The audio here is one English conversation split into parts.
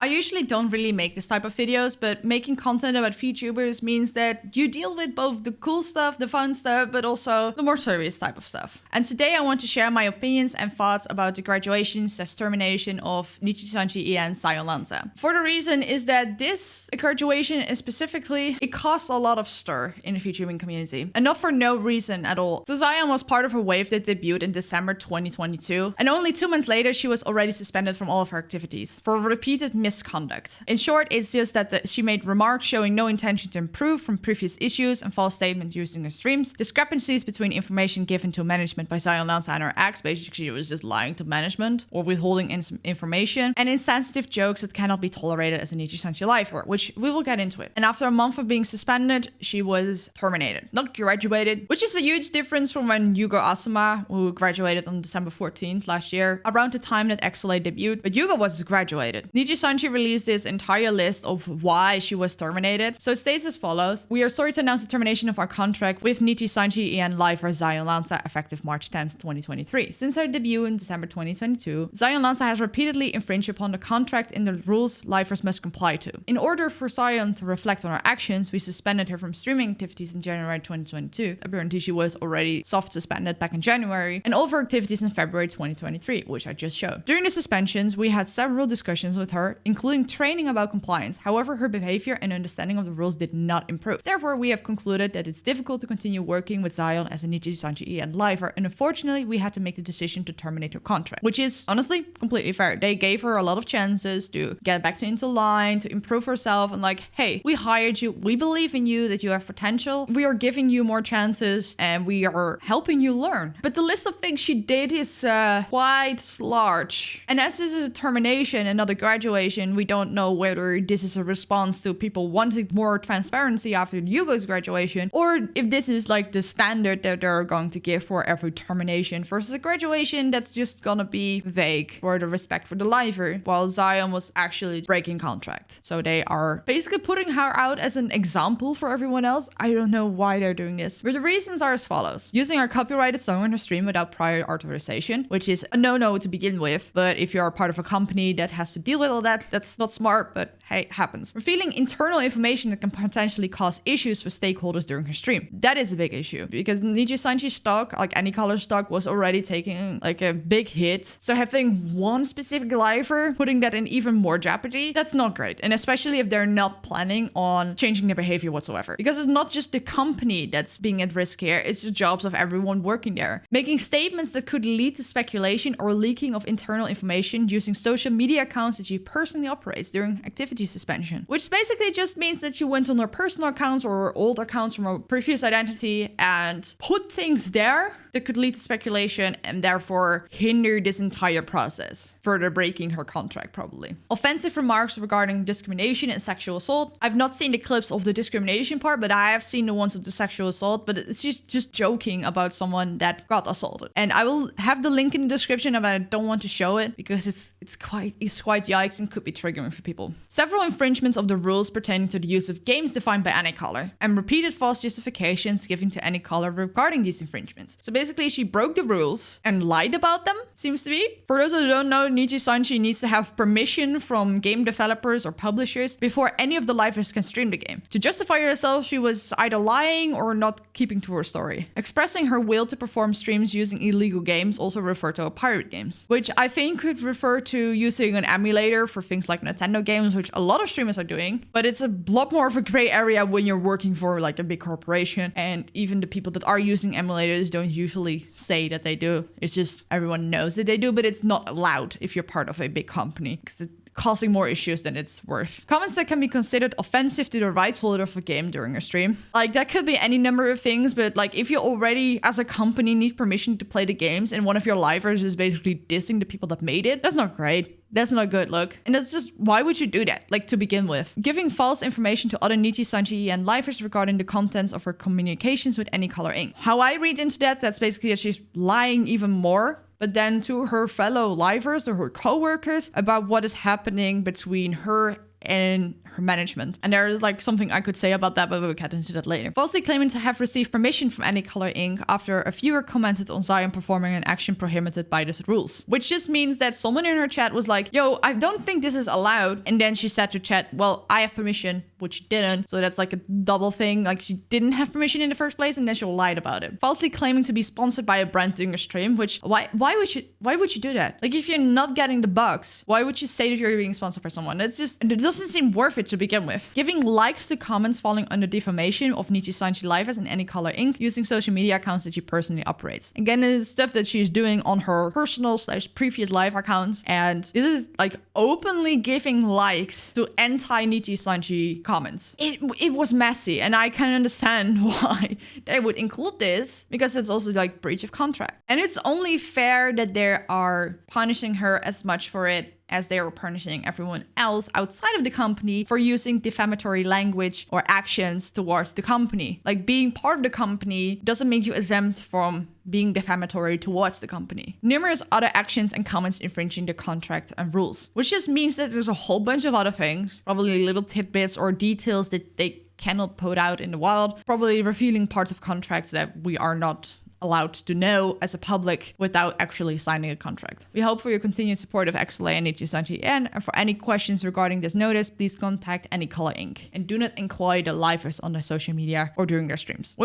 I usually don't really make this type of videos, but making content about VTubers means that you deal with both the cool stuff, the fun stuff, but also the more serious type of stuff. And today I want to share my opinions and thoughts about the graduation/termination of Nijisanji EN Zaion LanZa. For the reason is that this graduation is specifically, it caused a lot of stir in the VTubing community. And not for no reason at all. So Zaion was part of a wave that debuted in December 2022. And only 2 months later, she was already suspended from all of her activities for repeated misconduct. In short, it's just that she made remarks showing no intention to improve from previous issues and false statements used in her streams, discrepancies between information given to management by Zaion LanZa and her ex, basically she was just lying to management or withholding information, and insensitive jokes that cannot be tolerated as a Nijisanji lifer, which we will get into it. And after a month of being suspended, she was terminated, not graduated, which is a huge difference from when Yugo Asuma, who graduated on December 14th last year, around the time that XSOLEIL debuted, but Yugo was graduated. Nijisanji released this entire list of why she was terminated. So it states as follows: "We are sorry to announce the termination of our contract with Nijisanji EN lifer Zaion LanZa effective March 10th, 2023. Since her debut in December 2022, Zaion LanZa has repeatedly infringed upon the contract in the rules lifers must comply to. In order for Zaion to reflect on her actions, we suspended her from streaming activities in January 2022. Apparently she was already soft suspended back in January, and all of her activities in February 2023, which I just showed. During the suspensions, we had several discussions with her, including training about compliance. However, her behavior and understanding of the rules did not improve. Therefore, we have concluded that it's difficult to continue working with Zaion as a Nijisanji EN lifer, and unfortunately, we had to make the decision to terminate her contract," which is honestly completely fair. They gave her a lot of chances to get back into line, to improve herself, and like, hey, we hired you, we believe in you, that you have potential, we are giving you more chances, and we are helping you learn. But the list of things she did is quite large. And as this is a termination and not a graduation, we don't know whether this is a response to people wanting more transparency after Yugo's graduation, or if this is like the standard that they're going to give for every termination versus a graduation that's just gonna be vague for the respect for the lifer, while Zaion was actually breaking contract. So they are basically putting her out as an example for everyone else. I don't know why they're doing this, but the reasons are as follows: using our copyrighted song on her stream without prior authorization, which is a no-no to begin with, but if you're a part of a company that has to deal with all that, that's not smart, but hey, happens. Revealing internal information that can potentially cause issues for stakeholders during her stream. That is a big issue, because Nijisanji stock, like Anycolor stock, was already taking like a big hit. So having one specific lifer, putting that in even more jeopardy, that's not great. And especially if they're not planning on changing their behavior whatsoever. Because it's not just the company that's being at risk here, it's the jobs of everyone working there. Making statements that could lead to speculation or leaking of internal information using social media accounts that she personally operates during activity suspension. Which basically just means that she went on her personal accounts or old accounts from her previous identity and put things there that could lead to speculation and therefore hinder this entire process, further breaking her contract probably. Offensive remarks regarding discrimination and sexual assault. I've not seen the clips of the discrimination part, but I have seen the ones of the sexual assault, but it's just joking about someone that got assaulted. And I will have the link in the description, but I don't want to show it because it's quite yikes and could be triggering for people. Several infringements of the rules pertaining to the use of games defined by Anycolor, and repeated false justifications given to Anycolor regarding these infringements. So basically, she broke the rules and lied about them, seems to be. For those who don't know, Nijisanji needs to have permission from game developers or publishers before any of the lifers can stream the game. To justify herself, she was either lying or not keeping to her story. Expressing her will to perform streams using illegal games, also referred to as pirate games, which I think could refer to using an emulator for things like Nintendo games, which a lot of streamers are doing. But it's a lot more of a gray area when you're working for like a big corporation, and even the people that are using emulators don't usually say that they do. It's just everyone knows that they do, but it's not allowed if you're part of a big company because it's causing more issues than it's worth. Comments that can be considered offensive to the rights holder of a game during a stream. Like that could be any number of things, but like if you already as a company need permission to play the games and one of your livers is basically dissing the people that made it, that's not great. That's not a good look. And that's just, why would you do that? Like, to begin with. Giving false information to other Nijisanji EN lifers regarding the contents of her communications with Anycolor Inc. How I read into that, that's basically that she's lying even more, but then to her fellow lifers or her co-workers about what is happening between her in her management. And there is like something I could say about that, but we'll get into that later. Falsely claiming to have received permission from Anycolor Inc. after a viewer commented on Zaion performing an action prohibited by the rules. Which just means that someone in her chat was like, yo, I don't think this is allowed. And then she said to chat, well, I have permission, which she didn't. So that's like a double thing. Like she didn't have permission in the first place and then she lied about it. Falsely claiming to be sponsored by a brand doing a stream, which why would you do that? Like if you're not getting the bugs, why would you say that you're being sponsored by someone? It's just, it doesn't seem worth it to begin with. Giving likes to comments falling under defamation of Nijisanji Live as an Anycolor Inc. using social media accounts that she personally operates. Again, it's stuff that she's doing on her personal / previous live accounts. And this is like openly giving likes to anti-Nijisanji comments. It was messy and I can understand why they would include this because it's also like breach of contract. And it's only fair that they are punishing her as much for it as they were punishing everyone else outside of the company for using defamatory language or actions towards the company. Like being part of the company doesn't make you exempt from being defamatory towards the company. Numerous other actions and comments infringing the contract and rules, which just means that there's a whole bunch of other things, probably little tidbits or details that they cannot put out in the wild, probably revealing parts of contracts that we are not allowed to know as a public without actually signing a contract. We hope for your continued support of XSOLEIL and NijisanjiEN, and for any questions regarding this notice, please contact Anycolor Inc. And do not inquire the livers on their social media or during their streams.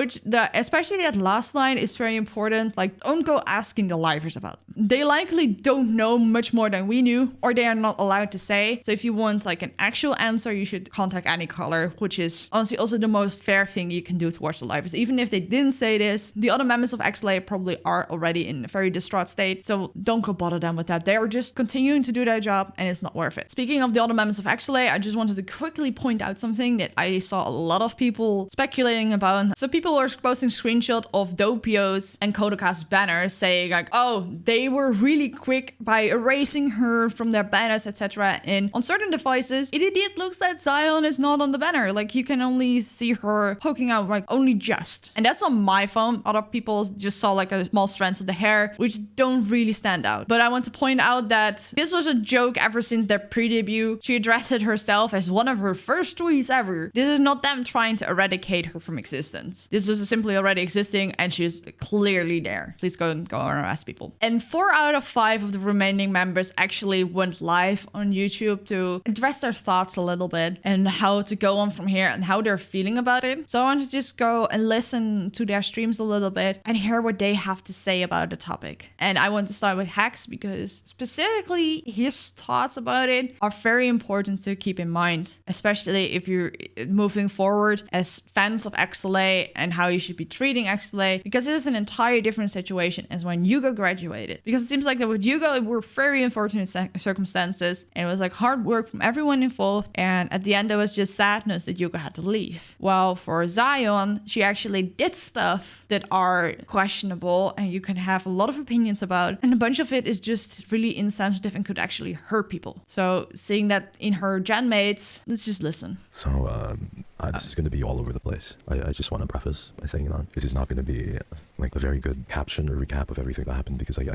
Especially that last line is very important. Like, don't go asking the livers about them. They likely don't know much more than we knew, or they are not allowed to say. So if you want like an actual answer, you should contact Anycolor, which is honestly also the most fair thing you can do towards the livers. Even if they didn't say this, the other members of XSOLEIL probably are already in a very distraught state, so don't go bother them with that. They are just continuing to do their job and it's not worth it. Speaking of the other members of XSOLEIL, I just wanted to quickly point out something that I saw a lot of people speculating about. So people were posting screenshots of Doppio's and Kotoka's banners saying like, oh, they were really quick by erasing her from their banners, etc. And on certain devices, it indeed looks that Zaion is not on the banner. Like you can only see her poking out like only just. And that's on my phone. Other people just saw like a small strands of the hair, which don't really stand out. But I want to point out that this was a joke ever since their pre-debut. She addressed it herself as one of her first tweets ever. This is not them trying to eradicate her from existence. This is simply already existing and she's clearly there. Please go and ask people. And 4 out of 5 of the remaining members actually went live on YouTube to address their thoughts a little bit and how to go on from here and how they're feeling about it. So I want to just go and listen to their streams a little bit and hear what they have to say about the topic. And I want to start with Hax because specifically his thoughts about it are very important to keep in mind, especially if you're moving forward as fans of XSOLEIL and how you should be treating XSOLEIL, because it is an entirely different situation as when Yugo graduated. Because it seems like that with Yugo, it were very unfortunate circumstances and it was like hard work from everyone involved, and at the end there was just sadness that Yugo had to leave. While for Zaion, she actually did stuff that are questionable and you can have a lot of opinions about, and a bunch of it is just really insensitive and could actually hurt people. So seeing that in her gen mates, let's just listen. So this is going to be all over the place. I just want to preface by saying that this is not going to be like a very good caption or recap of everything that happened, because I'm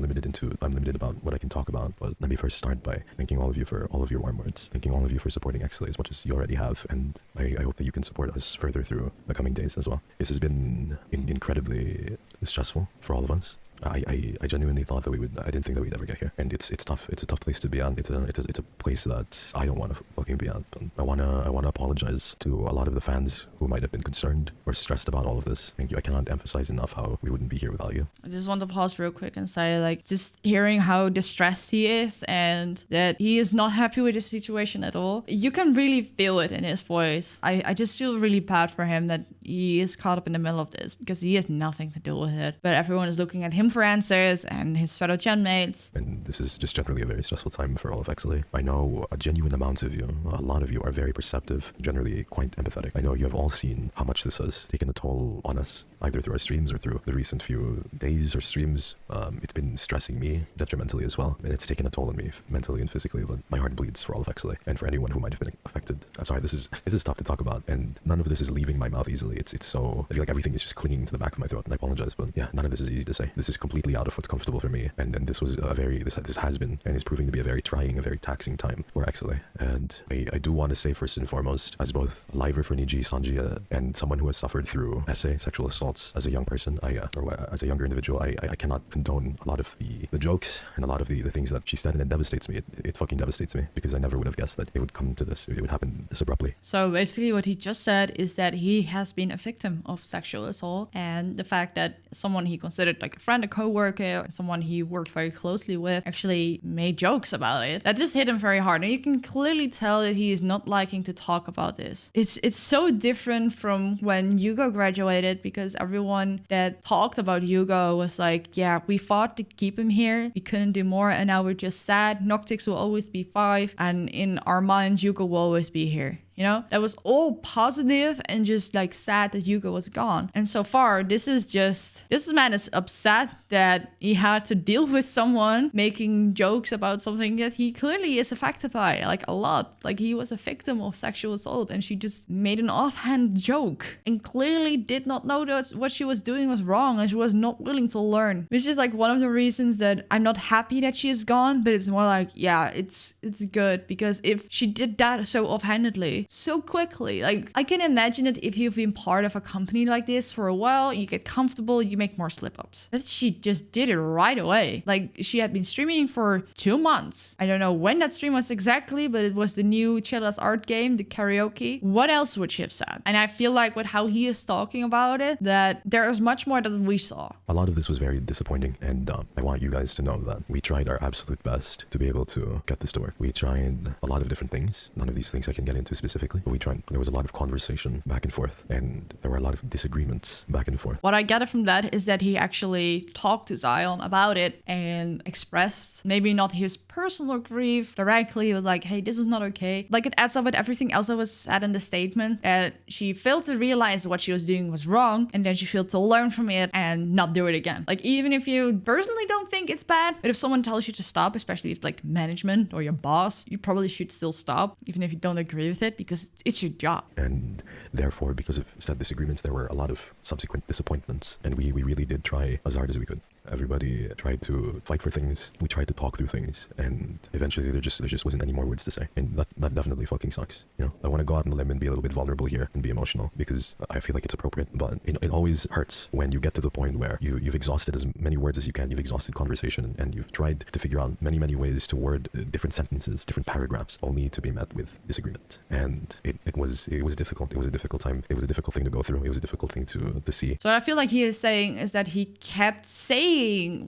limited about what I can talk about. But let me first start by thanking all of you for all of your warm words, thanking all of you for supporting XSOLEIL as much as you already have, and I hope that you can support us further through the coming days as well. This has been incredibly stressful for all of us. I genuinely thought that I didn't think that we'd ever get here, and it's tough. It's a tough place to be at. It's a place that I don't want to fucking be at. But I wanna apologize to a lot of the fans who might have been concerned or stressed about all of this. Thank you. I cannot emphasize enough how we wouldn't be here without you. I just want to pause real quick and say, like, just hearing how distressed he is and that he is not happy with the situation at all. You can really feel it in his voice. I just feel really bad for him that he is caught up in the middle of this, because he has nothing to do with it. But everyone is looking at him for answers and his fellow gen mates. And this is just generally a very stressful time for all of XSOLEIL. I know a genuine amount of you, a lot of you are very perceptive, generally quite empathetic. I know you have all seen how much this has taken a toll on us either through our streams or through the recent few days or streams. It's been stressing me detrimentally as well, and it's taken a toll on me mentally and physically, but my heart bleeds for all of XLA and for anyone who might have been affected. I'm sorry, this is tough to talk about, and none of this is leaving my mouth easily. It's so, I feel like everything is just clinging to the back of my throat, and I apologize, but yeah, none of this is easy to say. This is completely out of what's comfortable for me, and this was a very, this has been, and is proving to be a very trying, a very taxing time for XLA. And I do want to say first and foremost, as both a liver for Nijisanji and someone who has suffered through sexual assaults as a young person, or as a younger individual, I cannot condone a lot of the jokes and a lot of the things that she said, and it devastates me. It fucking devastates me, because I never would have guessed that it would come to this. It would happen this abruptly. So basically what he just said is that he has been a victim of sexual assault, and the fact that someone he considered like a friend, a co-worker, someone he worked very closely with actually made jokes about it, that just hit him very hard. And you can clearly tell that he is not liking to talk about this. It's so different from when Yugo graduated, because everyone that talked about Yugo was like, yeah, we fought to keep him here, we couldn't do more, and now we're just sad. Noctix will always be 5, and in our minds Yugo will always be here. You know, that was all positive and just like sad that Yugo was gone. And so far, this man is upset that he had to deal with someone making jokes about something that he clearly is affected by, like a lot. Like he was a victim of sexual assault, and she just made an offhand joke and clearly did not know that what she was doing was wrong, and she was not willing to learn. Which is like one of the reasons that I'm not happy that she is gone, but it's more like, yeah, it's good, because if she did that so offhandedly, so quickly, like I can imagine that if you've been part of a company like this for a while, you get comfortable, you make more slip-ups. But she just did it right away. Like she had been streaming for 2 months. I don't know when that stream was exactly, but it was the new Chilla's art game, the karaoke. What else would she have said? And I feel like with how he is talking about it, that there is much more than we saw. A lot of this was very disappointing, and I want you guys to know that we tried our absolute best to be able to get this to work. We tried a lot of different things. None of these things I can get into specifically, but we tried. There was a lot of conversation back and forth, and there were a lot of disagreements back and forth. What I gather from that is that he actually talked to Zaion about it and expressed maybe not his personal grief directly, but like, hey, this is not okay. Like it adds up with everything else that was said in the statement, that she failed to realize what she was doing was wrong, and then she failed to learn from it and not do it again. Like even if you personally don't think it's bad, but if someone tells you to stop, especially if like management or your boss, you probably should still stop, even if you don't agree with it, because it's your job. And therefore, because of said disagreements, there were a lot of subsequent disappointments, and we really did try as hard as we could. Everybody tried to fight for things. We tried to talk through things, and eventually there just wasn't any more words to say. And that definitely fucking sucks. You know, I want to go out on a limb and be a little bit vulnerable here and be emotional, because I feel like it's appropriate. But it always hurts when you get to the point where you've exhausted as many words as you can. You've exhausted conversation, and you've tried to figure out many ways to word different sentences, different paragraphs, only to be met with disagreement. And it was difficult. It was a difficult time. It was a difficult thing to go through. It was a difficult thing to see. So what I feel like he is saying is that he kept saying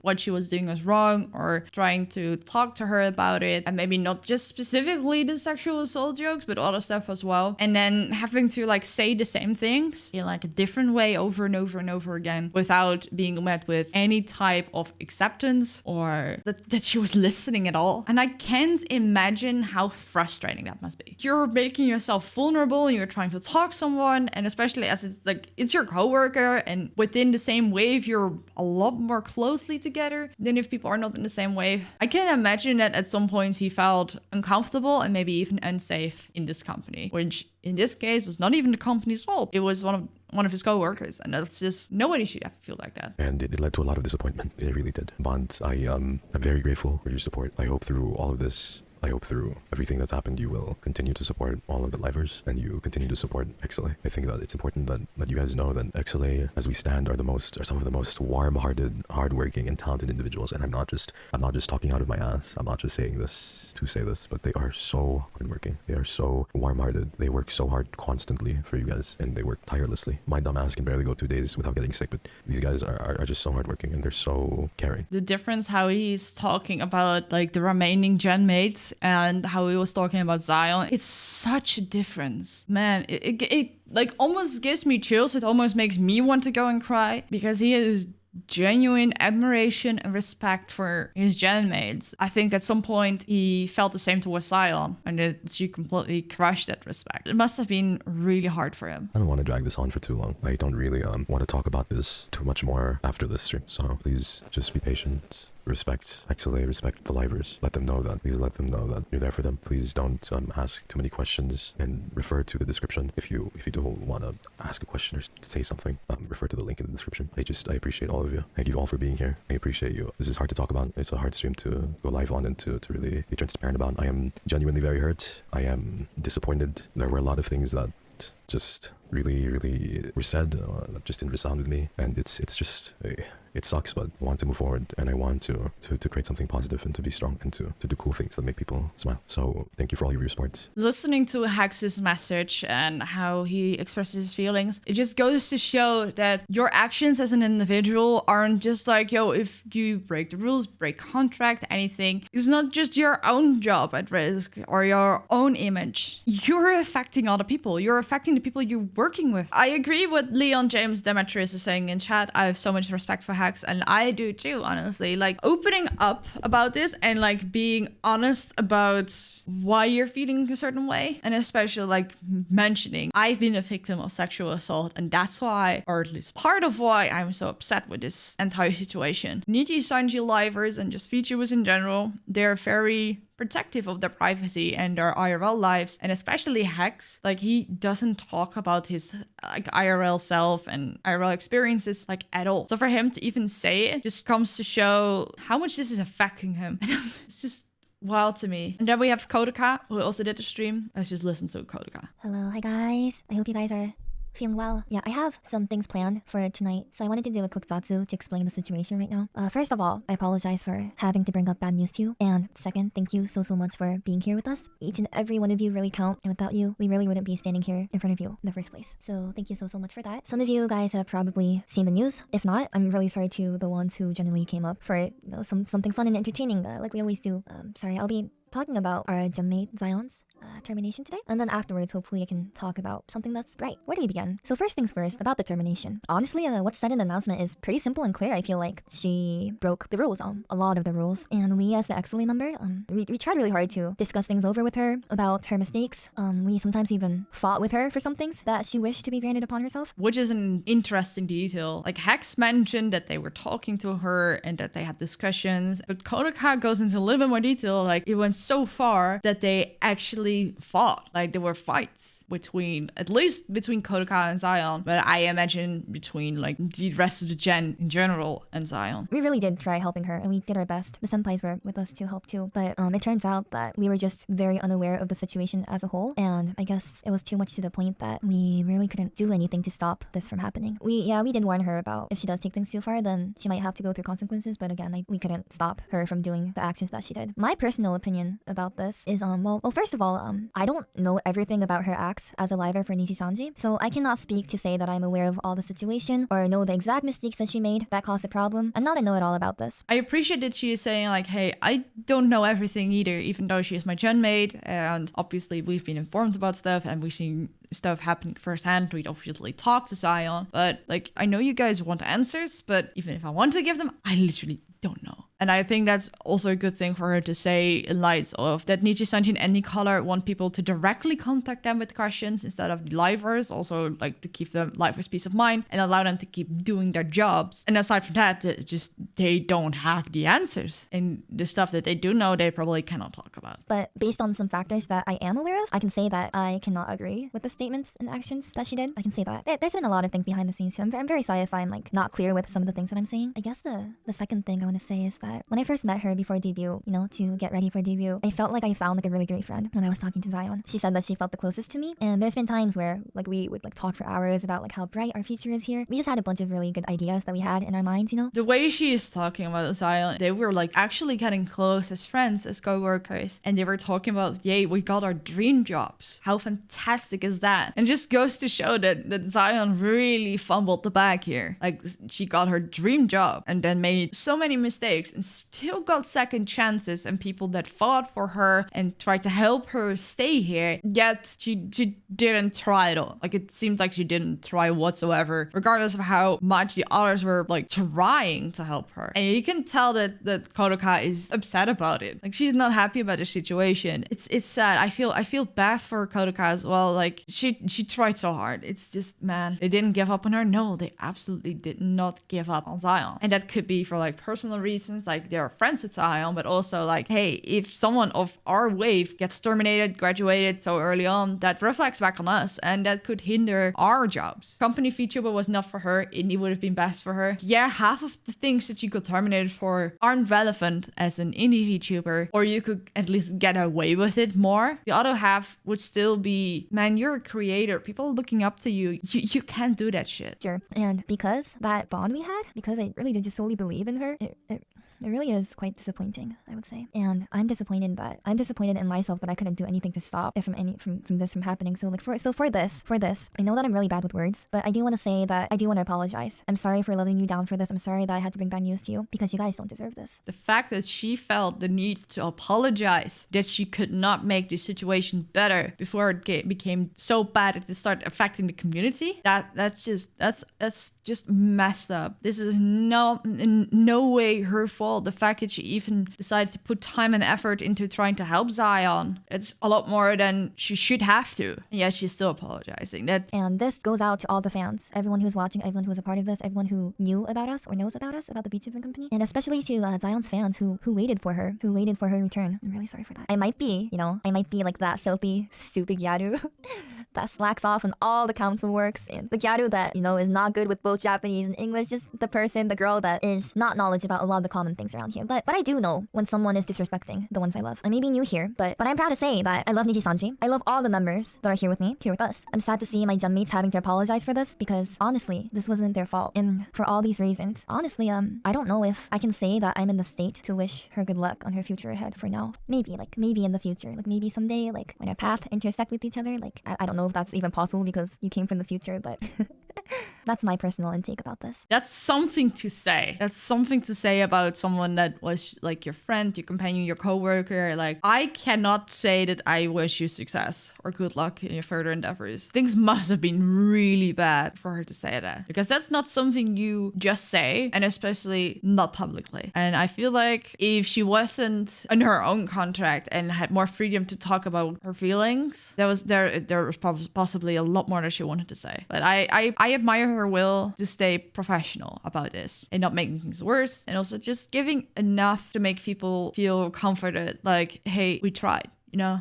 what she was doing was wrong, or trying to talk to her about it, and maybe not just specifically the sexual assault jokes, but other stuff as well, and then having to like say the same things in like a different way over and over and over again, without being met with any type of acceptance or that she was listening at all. And I can't imagine how frustrating that must be. You're making yourself vulnerable, and you're trying to talk to someone, and especially as it's like it's your coworker, and within the same wave you're a lot more closely together than if people are not in the same wave. I can imagine that at some points he felt uncomfortable and maybe even unsafe in this company, which in this case was not even the company's fault. It was one of his co-workers, and that's just, nobody should have to feel like that. And it led to a lot of disappointment. It really did. But I'm very grateful for your support. I hope through all of this, I hope through everything that's happened, you will continue to support all of the livers, and you continue to support XLA. I think that it's important that you guys know that XLA, as we stand, are some of the most warm-hearted, hardworking, and talented individuals. And I'm not just talking out of my ass. I'm not just saying this to say this, but they are so hardworking. They are so warm-hearted. They work so hard constantly for you guys, and they work tirelessly. My dumb ass can barely go 2 days without getting sick, but these guys are just so hardworking, and they're so caring. The difference how he's talking about like the remaining gen mates and how he was talking about Zaion, it's such a difference. Man, it like almost gives me chills. It almost makes me want to go and cry, because he is genuine admiration and respect for his genmates. I think at some point he felt the same towards Zaion, and that she completely crushed that respect. It must have been really hard for him. I don't want to drag this on for too long. I don't really want to talk about this too much more after this stream, so please just be patient. Respect XSOLEIL, respect the livers. Let them know that. Please let them know that you're there for them. Please don't ask too many questions, and refer to the description if you don't want to ask a question or say something. Refer to the link in the description. I appreciate all of you. Thank you all for being here. I appreciate you. This is hard to talk about. It's a hard stream to go live on and to really be transparent about. I am genuinely very hurt. I am disappointed. There were a lot of things that just really were said that just didn't resound with me, and it's just it sucks, but I want to move forward, and I want to create something positive and to be strong and to do cool things that make people smile. So thank you for all of your support. Listening to Hax's message and how he expresses his feelings, it just goes to show that your actions as an individual aren't just like, yo, if you break the rules, break contract, anything, it's not just your own job at risk or your own image. You're affecting other people. You're affecting the people you're working with. I agree with Leon James Demetrius is saying in chat. I have so much respect for Hax, and I do too, honestly. Like, opening up about this and like being honest about why you're feeling a certain way, and especially like mentioning I've been a victim of sexual assault, and that's why, or at least part of why, I'm so upset with this entire situation. Nijisanji livers and just VTubers in general, they're very protective of their privacy and their IRL lives, and especially Hax. Like, he doesn't talk about his like IRL self and IRL experiences like at all. So for him to even say it just comes to show how much this is affecting him. It's just wild to me. And then we have Kotoka, who also did the stream. Let's just listen to Kotoka. Hello, hi guys. I hope you guys are feeling well. Yeah, I have some things planned for tonight, so I wanted to do a quick zatsu to explain the situation right now. First of all, I apologize for having to bring up bad news to you. And second, thank you so much for being here with us. Each and every one of you really count, and without you, we really wouldn't be standing here in front of you in the first place. So thank you so much for that. Some of you guys have probably seen the news. If not, I'm really sorry to the ones who genuinely came up for it. You know, something fun and entertaining, like we always do. Sorry, I'll be talking about our gemmate Zaion's termination today, and then afterwards hopefully I can talk about something that's right. Where do we begin? So first things first, about the termination. Honestly, what's said in the announcement is pretty simple and clear. I feel like she broke the rules, a lot of the rules, and we as the XSOLEIL member, we tried really hard to discuss things over with her about her mistakes. We sometimes even fought with her for some things that she wished to be granted upon herself, which is an interesting detail. Like, Hax mentioned that they were talking to her and that they had discussions, but Kotoka goes into a little bit more detail. Like, it went so far that they actually fought. Like, there were fights between, at least between Kotoka and Zaion, but I imagine between like the rest of the gen in general and Zaion. We really did try helping her, and we did our best. The senpais were with us to help too, but it turns out that we were just very unaware of the situation as a whole, and I guess it was too much to the point that we really couldn't do anything to stop this from happening. We did warn her about if she does take things too far, then she might have to go through consequences, but again, we couldn't stop her from doing the actions that she did. My personal opinion about this is, well, first of all, I don't know everything about her acts as a liver for Nijisanji, so I cannot speak to say that I'm aware of all the situation or know the exact mistakes that she made that caused the problem. I'm not a know-it-all about this. I appreciate that she is saying like, hey, I don't know everything either, even though she is my genmate, and obviously we've been informed about stuff and we've seen stuff happening firsthand. We'd obviously talk to Zaion, but like, I know you guys want answers, but even if I want to give them, I literally don't know. And I think that's also a good thing for her to say in light of that Nijisanji and Anycolor want people to directly contact them with questions instead of livers, also like to keep the livers peace of mind and allow them to keep doing their jobs. And aside from that, they don't have the answers. And the stuff that they do know, they probably cannot talk about. But based on some factors that I am aware of, I can say that I cannot agree with the statements and actions that she did. I can say that. There's been a lot of things behind the scenes too. I'm very sorry if I'm like not clear with some of the things that I'm saying. I guess the second thing I want to say is that when I first met her before debut, you know, to get ready for debut, I felt like I found like a really great friend when I was talking to Zaion. She said that she felt the closest to me, and there's been times where like we would like talk for hours about like how bright our future is here. We just had a bunch of really good ideas that we had in our minds, you know. The way she is talking about Zaion, they were like actually getting close as friends, as co-workers, and they were talking about, yay, we got our dream jobs. How fantastic is that? And just goes to show that Zaion really fumbled the bag here. Like, she got her dream job and then made so many mistakes and still got second chances and people that fought for her and tried to help her stay here, yet she didn't try at all. Like, it seemed like she didn't try whatsoever, regardless of how much the others were like trying to help her. And you can tell that Kotoka is upset about it. Like, she's not happy about the situation. It's sad. I feel bad for Kotoka as well. Like, she tried so hard. It's just, man, they didn't give up on her. No, they absolutely did not give up on Zaion. And that could be for like personal reasons, like they're friends with Zaion, but also like, hey, if someone of our wave gets terminated, graduated so early on, that reflects back on us and that could hinder our jobs. Company VTuber was not for her. Indie would have been best for her. Yeah, half of the things that you got terminated for aren't relevant as an indie VTuber, or you could at least get away with it more. The other half would still be, man, you're a creator. People are looking up to you. You can't do that shit. Sure. And because that bond we had, because I really did just solely believe in her, it really is quite disappointing, I would say. And I'm disappointed in myself that I couldn't do anything to stop it from this from happening. So like for this, I know that I'm really bad with words, but I do want to say that I do want to apologize. I'm sorry for letting you down for this. I'm sorry that I had to bring bad news to you because you guys don't deserve this. The fact that she felt the need to apologize, that she could not make the situation better before it became so bad that it started affecting the community, that's just messed up. This is in no way her fault. The fact that she even decided to put time and effort into trying to help Zaion, it's a lot more than she should have to. And yet she's still apologizing. And this goes out to all the fans, everyone who's watching, everyone who's a part of this, everyone who knew about us or knows about us, about the VTuber company, and especially to Zaion's fans who waited for her return. I'm really sorry for that. I might be like that filthy, stupid Gyaru that slacks off on all the council works, and the Gyaru that, is not good with both Japanese and English, just the girl that is not knowledgeable about a lot of the common things around here. But I do know when someone is disrespecting the ones I love. I may be new here, but I'm proud to say that I love Nijisanji. I love all the members that are here with me, here with us. I'm sad to see my gem mates having to apologize for this because honestly, this wasn't their fault. And for all these reasons, honestly, I don't know if I can say that I'm in the state to wish her good luck on her future ahead for now. Maybe in the future, like maybe someday, like when our path intersect with each other, like I don't know if that's even possible because you came from the future, but that's my personal intake about this. That's something to say. That's something to say about someone that was like your friend, your companion, your coworker. Like, I cannot say that I wish you success or good luck in your further endeavors. Things must have been really bad for her to say that, because that's not something you just say, and especially not publicly. And I feel like if she wasn't in her own contract and had more freedom to talk about her feelings, there was possibly a lot more that she wanted to say. But I admire her will to stay professional about this and not making things worse, and also just giving enough to make people feel comforted, like, hey, we tried.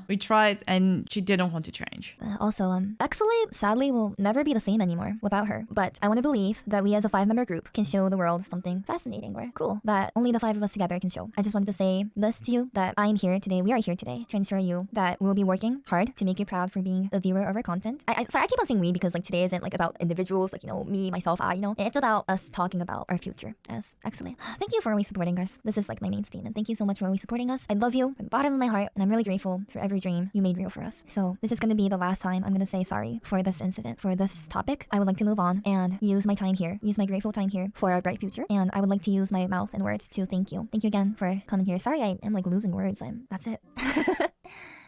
We tried and she didn't want to change. Also, XSOLEIL sadly will never be the same anymore without her. But I want to believe that we as a 5-member group can show the world something fascinating or cool that only the 5 of us together can show. I just wanted to say this to you, that we are here today to ensure you that we'll be working hard to make you proud for being a viewer of our content. Sorry, I keep on saying we because like today isn't like about individuals, like, me, myself, it's about us talking about our future as XSOLEIL. Thank you for always supporting us. This is like my main statement. Thank you so much for always supporting us. I love you from the bottom of my heart, and I'm really grateful for every dream you made real for us. So this is going to be the last time I'm going to say sorry for this incident, for this topic. I would like to move on and use my grateful time here for our bright future. And I would like to use my mouth and words to thank you. Thank you again for coming here. Sorry, I am like losing words. That's it.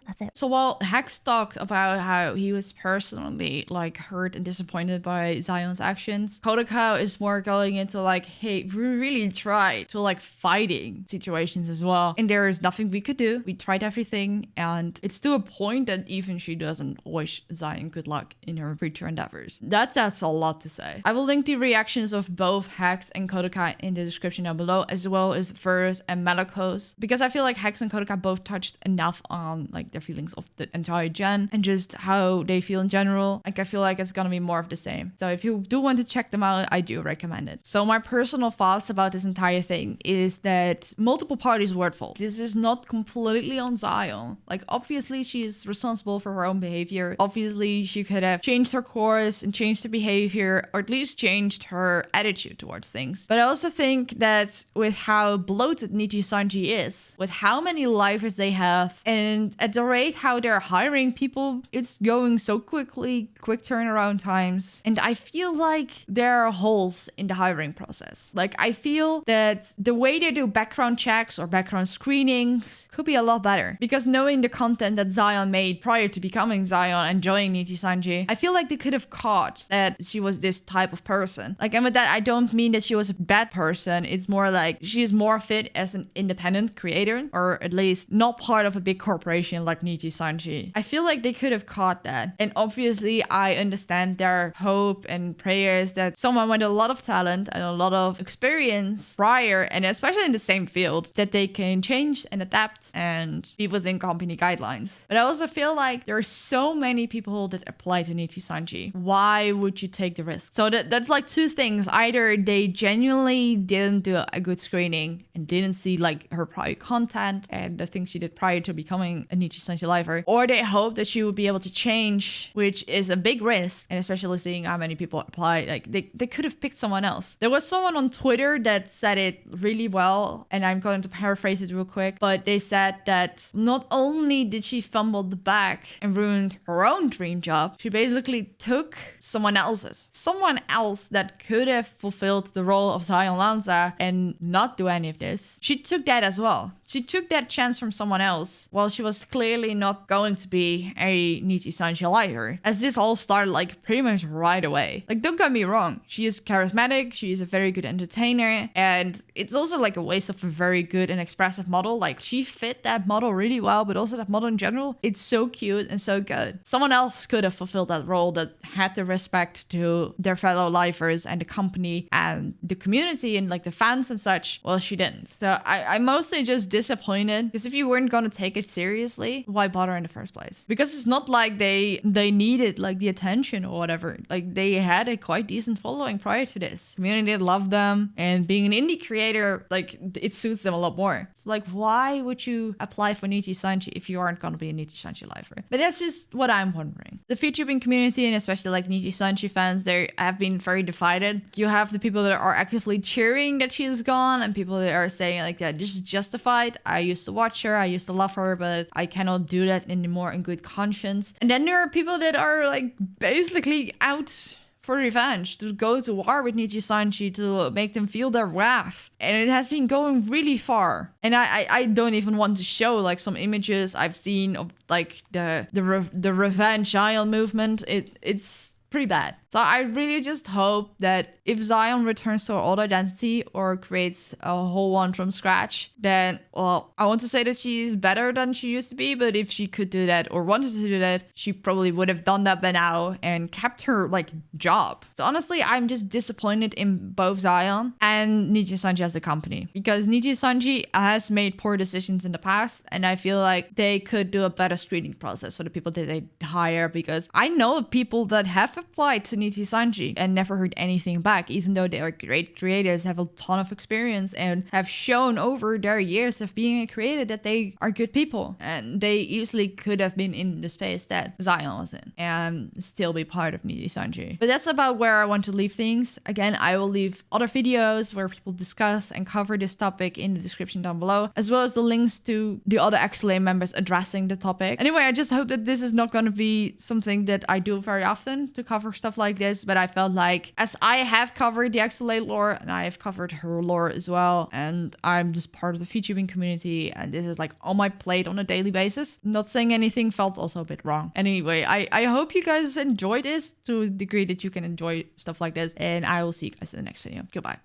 That's it. So while Hax talked about how he was personally like hurt and disappointed by Zaion's actions, Kotoka is more going into like, hey, we really tried to like fighting situations as well, and there is nothing we could do. We tried everything, and it's to a point that even she doesn't wish Zaion good luck in her future endeavors. That's a lot to say. I will link the reactions of both Hax and Kotoka in the description down below, as well as Ver's and Malako's, because I feel like Hax and Kotoka both touched enough on like their feelings of the entire gen and just how they feel in general. Like, I feel like it's gonna be more of the same. So if you do want to check them out, I do recommend it. So my personal thoughts about this entire thing is that multiple parties were at fault. This is not completely on Zaion. Like, obviously she is responsible for her own behavior. Obviously she could have changed her course and changed her behavior, or at least changed her attitude towards things. But I also think that with how bloated Nijisanji is, with how many lifers they have, and at the rate how they're hiring people, it's going so quickly, quick turnaround times. And I feel like there are holes in the hiring process. Like, I feel that the way they do background checks or background screenings could be a lot better. Because knowing the content that Zaion made prior to becoming Zaion and joining Nijisanji, I feel like they could have caught that she was this type of person. Like, and with that, I don't mean that she was a bad person. It's more like she's more fit as an independent creator, or at least not part of a big corporation like Nijisanji. I feel like they could have caught that. And obviously, I understand their hope and prayers that someone with a lot of talent and a lot of experience prior, and especially in the same field, that they can change and adapt and be within company guidelines. But I also feel like there are so many people that apply to Nijisanji. Why would you take the risk? So that's like two things. Either they genuinely didn't do a good screening and didn't see like her prior content and the things she did prior to becoming a Nijisanji lifer, or they hope that she would be able to change, which is a big risk. And especially seeing how many people apply, like they could have picked someone else. There was someone on Twitter that said it really well, and I'm going to paraphrase it real quick, but they said that not only did she fumble the bag and ruined her own dream job, she basically took someone else's. Someone else that could have fulfilled the role of Zaion LanZa and not do any of this. She took that as well. She took that chance from someone else while she was clearly not going to be a Nijisanji lifer. As this all started like pretty much right away. Like, don't get me wrong, she is charismatic, she is a very good entertainer, and it's also like a waste of a very good and expressive model. Like, she fit that model really well, but also that model in general, it's so cute and so good. Someone else could have fulfilled that role that had the respect to their fellow lifers and the company and the community and like the fans and such. Well, she didn't. So I'm mostly just disappointed, because if you weren't going to take it seriously, why bother in the first place? Because it's not like they needed like the attention or whatever. Like, they had a quite decent following prior to this. Community loved them, and being an indie creator, like, it suits them a lot more. It's like, why would you apply for Nijisanji if you aren't going to be a Nijisanji lifer? But that's just what I'm wondering. The VTubing community, and especially like Nijisanji fans, they have been very divided. You have the people that are actively cheering that she's gone, and people that are saying like, yeah, this is justified. I used to watch her, I used to love her, but I cannot do that anymore in good conscience. And then there are people that are like basically out for revenge, to go to war with Nijisanji, to make them feel their wrath. And it has been going really far. And I don't even want to show like some images I've seen of like the revenge Zaion movement. It's pretty bad. So I really just hope that if Zaion returns to her old identity or creates a whole one from scratch, then, well, I want to say that she's better than she used to be, but if she could do that or wanted to do that, she probably would have done that by now and kept her, like, job. So honestly, I'm just disappointed in both Zaion and Nijisanji as a company, because Nijisanji has made poor decisions in the past, and I feel like they could do a better screening process for the people that they hire, because I know of people that have applied to Nijisanji and never heard anything back, even though they are great creators, have a ton of experience, and have shown over their years of being a creator that they are good people, and they easily could have been in the space that Zaion was in and still be part of Nijisanji. But that's about where I want to leave things. Again, I will leave other videos where people discuss and cover this topic in the description down below, as well as the links to the other XSOLEIL members addressing the topic. Anyway, I just hope that this is not going to be something that I do very often, to cover stuff like this, but I felt like, as I have covered the XSOLEIL lore, and I have covered her lore as well, and I'm just part of the VTubing community, and this is like on my plate on a daily basis, not saying anything felt also a bit wrong. Anyway, I hope you guys enjoyed this to a degree that you can enjoy stuff like this, and I will see you guys in the next video. Goodbye.